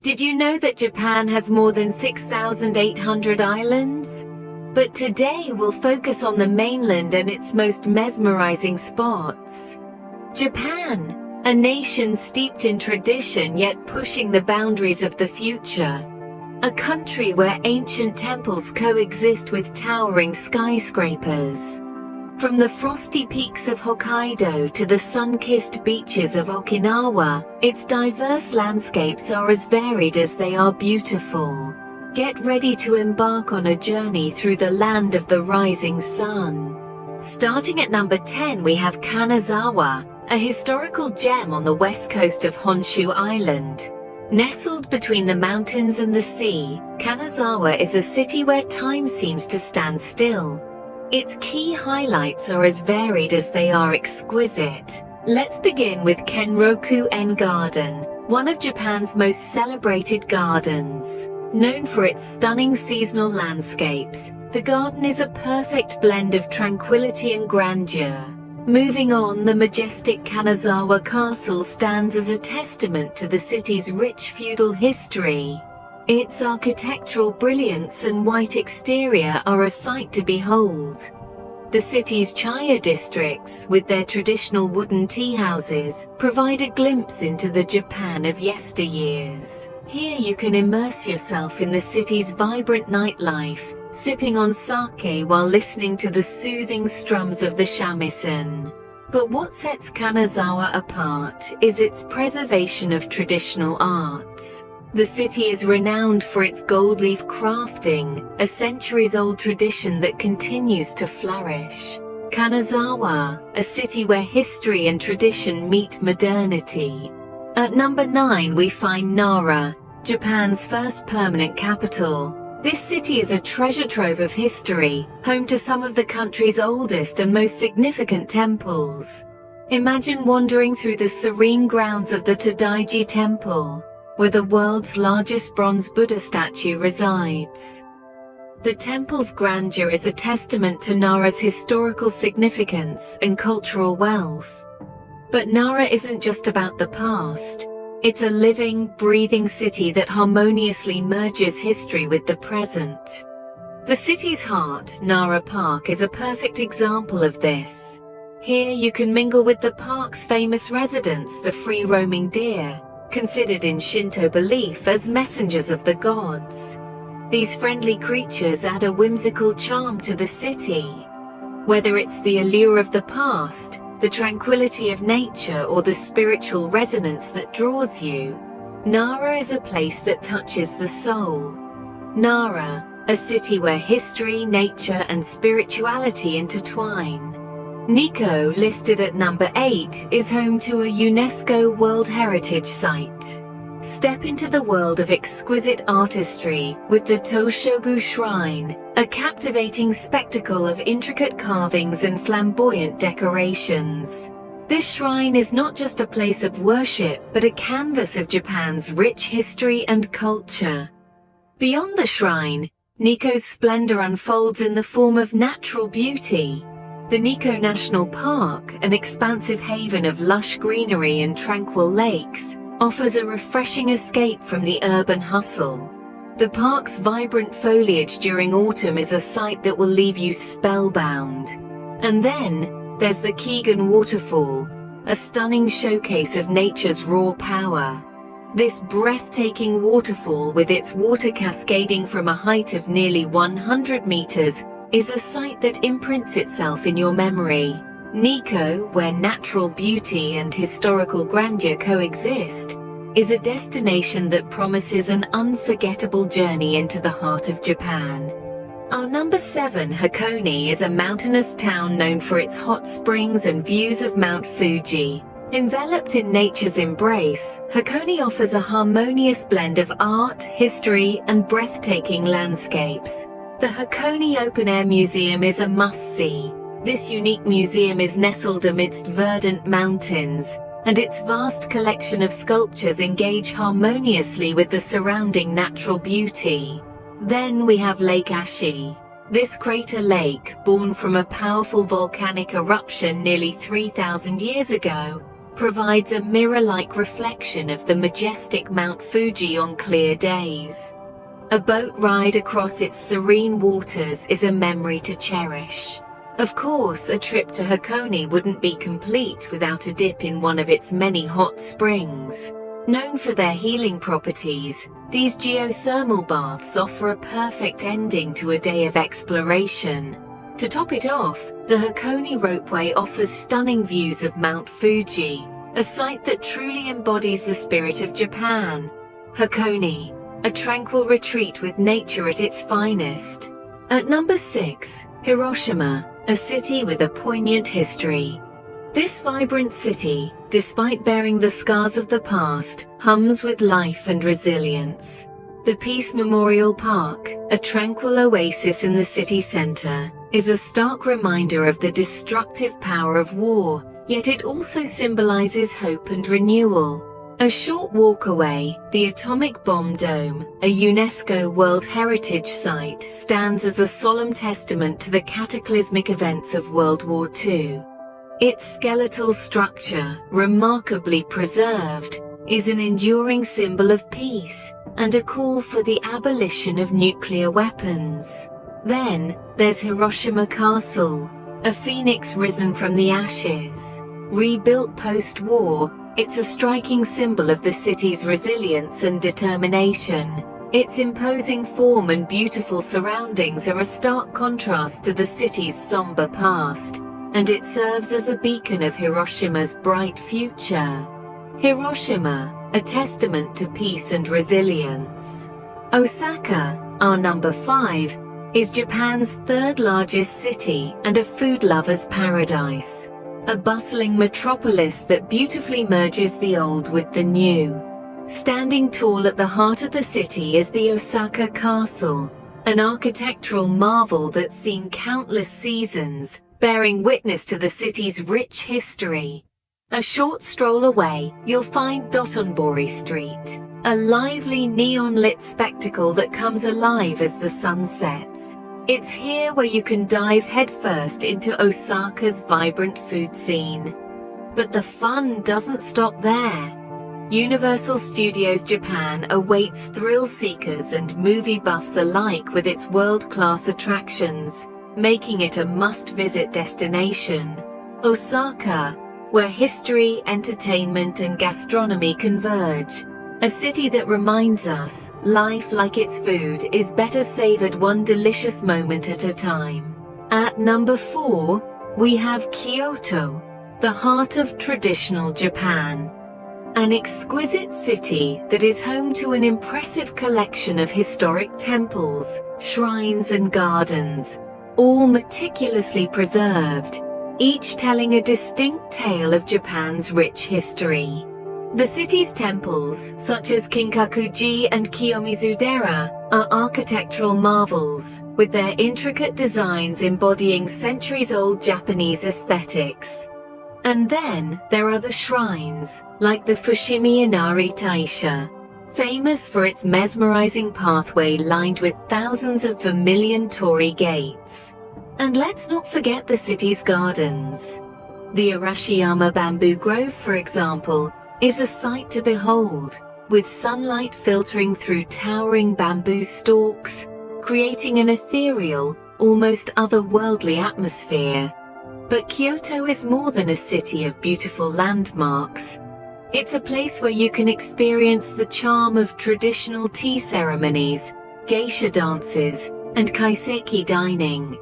Did you know that Japan has more than 6,800 islands? But today we'll focus on the mainland and its most mesmerizing spots. Japan, a nation steeped in tradition yet pushing the boundaries of the future. A country where ancient temples coexist with towering skyscrapers. From the frosty peaks of Hokkaido to the sun-kissed beaches of Okinawa, its diverse landscapes are as varied as they are beautiful. Get ready to embark on a journey through the land of the rising sun. Starting at number 10, we have Kanazawa, a historical gem on the west coast of Honshu Island. Nestled between the mountains and the sea, Kanazawa is a city where time seems to stand still. Its key highlights are as varied as they are exquisite. Let's begin with Kenroku-en Garden, one of Japan's most celebrated gardens. Known for its stunning seasonal landscapes, the garden is a perfect blend of tranquility and grandeur. Moving on, the majestic Kanazawa Castle stands as a testament to the city's rich feudal history. Its architectural brilliance and white exterior are a sight to behold. The city's Chaya districts, with their traditional wooden tea houses, provide a glimpse into the Japan of yesteryears. Here you can immerse yourself in the city's vibrant nightlife, sipping on sake while listening to the soothing strums of the shamisen. But what sets Kanazawa apart is its preservation of traditional arts. The city is renowned for its gold leaf crafting, a centuries-old tradition that continues to flourish. Kanazawa, a city where history and tradition meet modernity. At number 9 we find Nara, Japan's first permanent capital. This city is a treasure trove of history, home to some of the country's oldest and most significant temples. Imagine wandering through the serene grounds of the Todaiji Temple, where the world's largest bronze Buddha statue resides. The temple's grandeur is a testament to Nara's historical significance and cultural wealth. But Nara isn't just about the past. It's a living, breathing city that harmoniously merges history with the present. The city's heart, Nara Park, is a perfect example of this. Here you can mingle with the park's famous residents, the free-roaming deer, considered in Shinto belief as messengers of the gods. These friendly creatures add a whimsical charm to the city. Whether it's the allure of the past, the tranquility of nature, or the spiritual resonance that draws you, Nara is a place that touches the soul. Nara, a city where history, nature, and spirituality intertwine. Nikko, listed at number 8, is home to a UNESCO World Heritage Site. Step into the world of exquisite artistry with the Toshogu Shrine, a captivating spectacle of intricate carvings and flamboyant decorations. This shrine is not just a place of worship, but a canvas of Japan's rich history and culture. Beyond the shrine, Nikko's splendor unfolds in the form of natural beauty. The Nikko National Park, an expansive haven of lush greenery and tranquil lakes, offers a refreshing escape from the urban hustle. The park's vibrant foliage during autumn is a sight that will leave you spellbound. And then, there's the Keegan Waterfall, a stunning showcase of nature's raw power. This breathtaking waterfall, with its water cascading from a height of nearly 100 meters, is a sight that imprints itself in your memory. Nikko, where natural beauty and historical grandeur coexist, is a destination that promises an unforgettable journey into the heart of Japan. Our number 7, Hakone, is a mountainous town known for its hot springs and views of Mount Fuji. Enveloped in nature's embrace, Hakone offers a harmonious blend of art, history, and breathtaking landscapes. The Hakone Open Air Museum is a must-see. This unique museum is nestled amidst verdant mountains, and its vast collection of sculptures engage harmoniously with the surrounding natural beauty. Then we have Lake Ashi. This crater lake, born from a powerful volcanic eruption nearly 3,000 years ago, provides a mirror-like reflection of the majestic Mount Fuji on clear days. A boat ride across its serene waters is a memory to cherish. Of course, a trip to Hakone wouldn't be complete without a dip in one of its many hot springs. Known for their healing properties, these geothermal baths offer a perfect ending to a day of exploration. To top it off, the Hakone ropeway offers stunning views of Mount Fuji, a sight that truly embodies the spirit of Japan. Hakone, a tranquil retreat with nature at its finest. At number 6, Hiroshima, a city with a poignant history. This vibrant city, despite bearing the scars of the past, hums with life and resilience. The Peace Memorial Park, a tranquil oasis in the city center, is a stark reminder of the destructive power of war, yet it also symbolizes hope and renewal. A short walk away, the Atomic Bomb Dome, a UNESCO World Heritage Site, stands as a solemn testament to the cataclysmic events of World War II. Its skeletal structure, remarkably preserved, is an enduring symbol of peace and a call for the abolition of nuclear weapons. Then, there's Hiroshima Castle, a phoenix risen from the ashes. Rebuilt post-war, it's a striking symbol of the city's resilience and determination. Its imposing form and beautiful surroundings are a stark contrast to the city's somber past, and it serves as a beacon of Hiroshima's bright future. Hiroshima, a testament to peace and resilience. Osaka, our number 5, is Japan's third largest city and a food lover's paradise. A bustling metropolis that beautifully merges the old with the new. Standing tall at the heart of the city is the Osaka Castle, an architectural marvel that's seen countless seasons, bearing witness to the city's rich history. A short stroll away, you'll find Dotonbori Street, a lively neon-lit spectacle that comes alive as the sun sets. It's here where you can dive headfirst into Osaka's vibrant food scene. But the fun doesn't stop there. Universal Studios Japan awaits thrill seekers and movie buffs alike with its world-class attractions, making it a must-visit destination. Osaka, where history, entertainment, and gastronomy converge. A city that reminds us, life like its food is better savored one delicious moment at a time. At number 4, we have Kyoto, the heart of traditional Japan. An exquisite city that is home to an impressive collection of historic temples, shrines, and gardens, all meticulously preserved, each telling a distinct tale of Japan's rich history. The city's temples, such as Kinkakuji and Kiyomizu-dera, are architectural marvels, with their intricate designs embodying centuries-old Japanese aesthetics. And then, there are the shrines, like the Fushimi Inari Taisha, famous for its mesmerizing pathway lined with thousands of vermilion torii gates. And let's not forget the city's gardens. The Arashiyama Bamboo Grove, for example, is a sight to behold, with sunlight filtering through towering bamboo stalks, creating an ethereal, almost otherworldly atmosphere. But Kyoto is more than a city of beautiful landmarks. It's a place where you can experience the charm of traditional tea ceremonies, geisha dances, and kaiseki dining.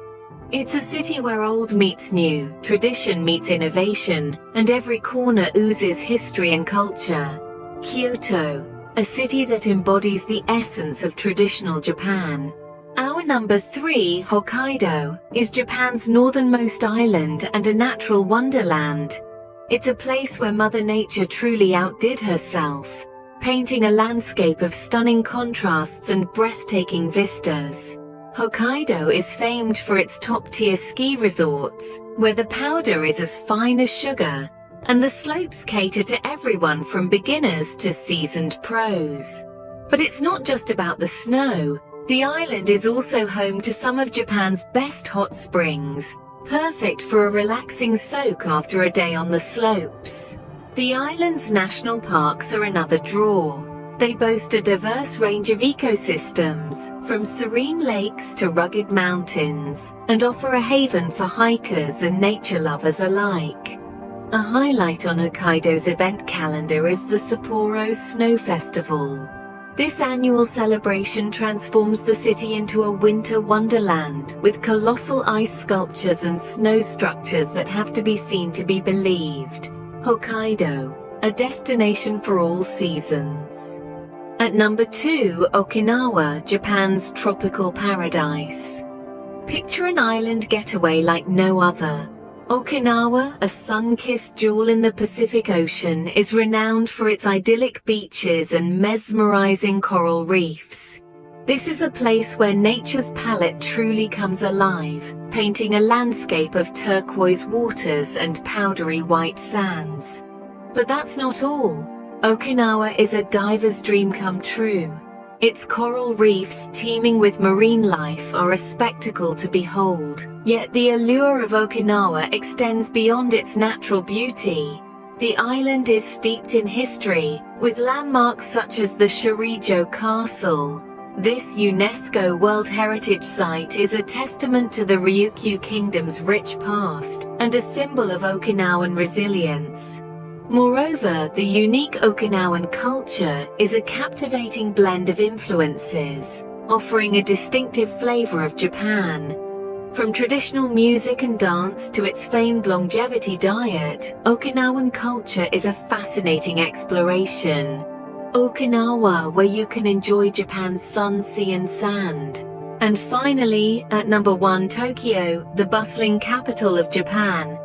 It's a city where old meets new, tradition meets innovation, and every corner oozes history and culture. Kyoto, a city that embodies the essence of traditional Japan. Our number 3, Hokkaido, is Japan's northernmost island and a natural wonderland. It's a place where Mother Nature truly outdid herself, painting a landscape of stunning contrasts and breathtaking vistas. Hokkaido is famed for its top-tier ski resorts, where the powder is as fine as sugar, and the slopes cater to everyone from beginners to seasoned pros. But it's not just about the snow. The island is also home to some of Japan's best hot springs, perfect for a relaxing soak after a day on the slopes. The island's national parks are another draw. They boast a diverse range of ecosystems, from serene lakes to rugged mountains, and offer a haven for hikers and nature lovers alike. A highlight on Hokkaido's event calendar is the Sapporo Snow Festival. This annual celebration transforms the city into a winter wonderland, with colossal ice sculptures and snow structures that have to be seen to be believed. Hokkaido, a destination for all seasons. At number 2, Okinawa, Japan's tropical paradise. Picture an island getaway like no other. Okinawa, a sun-kissed jewel in the Pacific Ocean, is renowned for its idyllic beaches and mesmerizing coral reefs. This is a place where nature's palette truly comes alive, painting a landscape of turquoise waters and powdery white sands. But that's not all. Okinawa is a diver's dream come true. Its coral reefs teeming with marine life are a spectacle to behold, yet the allure of Okinawa extends beyond its natural beauty. The island is steeped in history, with landmarks such as the Shurijo Castle. This UNESCO World Heritage Site is a testament to the Ryukyu Kingdom's rich past, and a symbol of Okinawan resilience. Moreover, the unique Okinawan culture is a captivating blend of influences, offering a distinctive flavor of Japan. From traditional music and dance to its famed longevity diet, Okinawan culture is a fascinating exploration. Okinawa, where you can enjoy Japan's sun, sea and sand. And finally, at number 1, Tokyo, the bustling capital of Japan.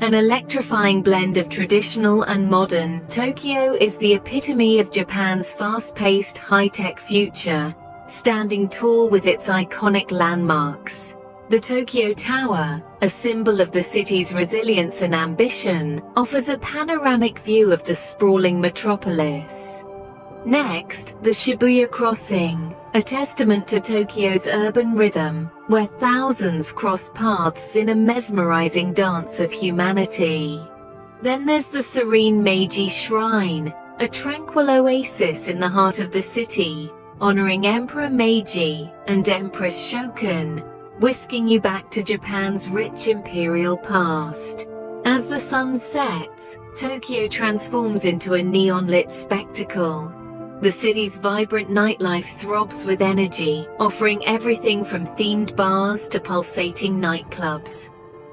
An electrifying blend of traditional and modern, Tokyo is the epitome of Japan's fast-paced, high-tech future, standing tall with its iconic landmarks. The Tokyo Tower, a symbol of the city's resilience and ambition, offers a panoramic view of the sprawling metropolis. Next, the Shibuya Crossing, a testament to Tokyo's urban rhythm, where thousands cross paths in a mesmerizing dance of humanity. Then there's the serene Meiji Shrine, a tranquil oasis in the heart of the city, honoring Emperor Meiji and Empress Shokan, whisking you back to Japan's rich imperial past. As the sun sets, Tokyo transforms into a neon-lit spectacle. The city's vibrant nightlife throbs with energy, offering everything from themed bars to pulsating nightclubs.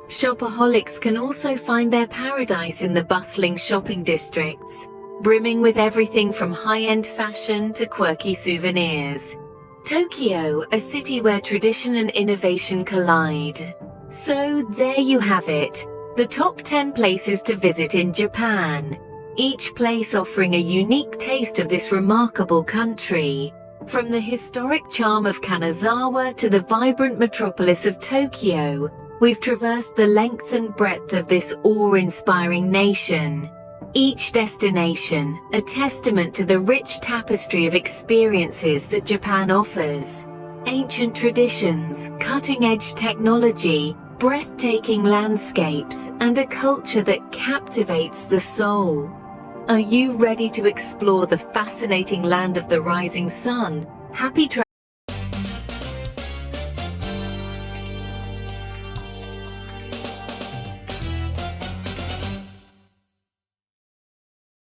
Shopaholics can also find their paradise in the bustling shopping districts, brimming with everything from high-end fashion to quirky souvenirs. Tokyo, a city where tradition and innovation collide. So there you have it, the top 10 places to visit in Japan. Each place offering a unique taste of this remarkable country. From the historic charm of Kanazawa to the vibrant metropolis of Tokyo, we've traversed the length and breadth of this awe-inspiring nation. Each destination, a testament to the rich tapestry of experiences that Japan offers. Ancient traditions, cutting-edge technology, breathtaking landscapes, and a culture that captivates the soul. Are you ready to explore the fascinating land of the rising sun? Happy